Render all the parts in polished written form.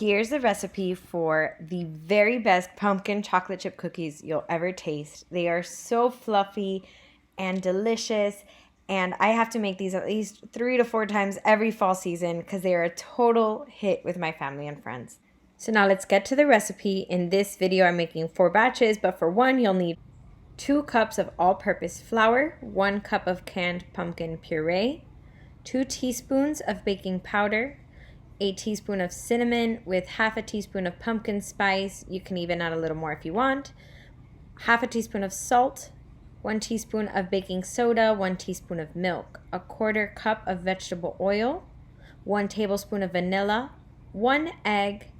Here's the recipe for the very best pumpkin chocolate chip cookies you'll ever taste. They are so fluffy and delicious, and I have to make these at least 3 to 4 times every fall season because they are a total hit with my family and friends. So now let's get to the recipe. In this video, I'm making 4 batches, but for one, you'll need 2 cups of all-purpose flour, 1 cup of canned pumpkin puree, 2 teaspoons of baking powder, a teaspoon of cinnamon with half a teaspoon of pumpkin spice. You can even add a little more if you want. Half a teaspoon of salt, 1 teaspoon of baking soda, 1 teaspoon of milk, a 1/4 cup of vegetable oil, 1 tablespoon of vanilla, 1 egg,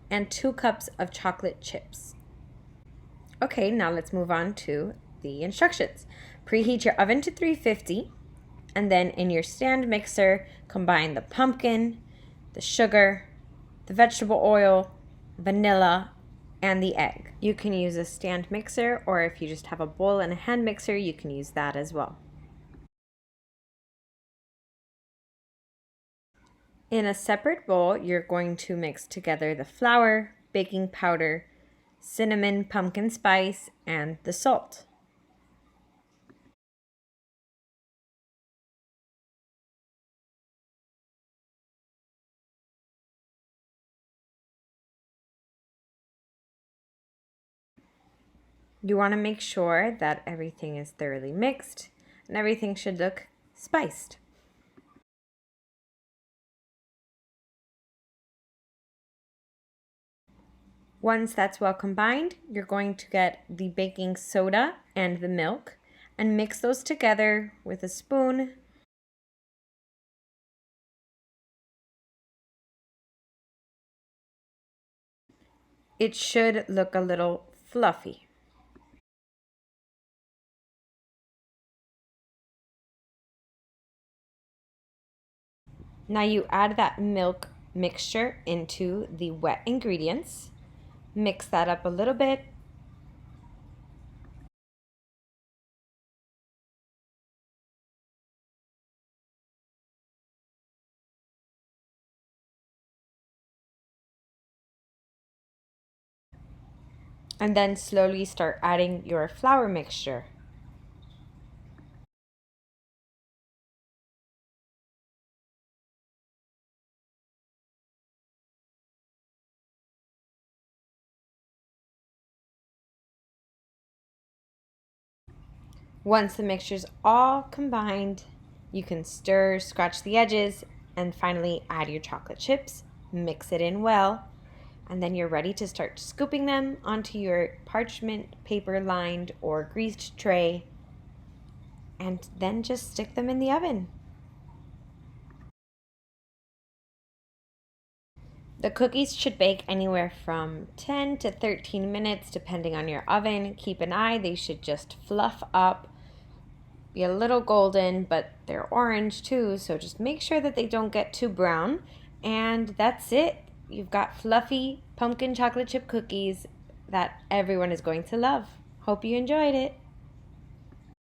and 2 cups of chocolate chips. Okay, now let's move on to the instructions. Preheat your oven to 350, and then in your stand mixer, combine the pumpkin, the sugar, the vegetable oil, vanilla, and the egg. You can use a stand mixer, or if you just have a bowl and a hand mixer, you can use that as well. In a separate bowl, you're going to mix together the flour, baking powder, cinnamon, pumpkin spice, and the salt. You want to make sure that everything is thoroughly mixed and everything should look spiced. Once that's well combined, you're going to get the baking soda and the milk and mix those together with a spoon. It should look a little fluffy. Now you add that milk mixture into the wet ingredients. Mix that up a little bit. And then slowly start adding your flour mixture. Once the mixture's all combined, you can stir, scratch the edges, and finally add your chocolate chips. Mix it in well, and then you're ready to start scooping them onto your parchment paper lined or greased tray, and then just stick them in the oven. The cookies should bake anywhere from 10 to 13 minutes depending on your oven. Keep an eye, they should just fluff up, be a little golden, but they're orange too, so just make sure that they don't get too brown. And that's it. You've got fluffy pumpkin chocolate chip cookies that everyone is going to love. Hope you enjoyed it.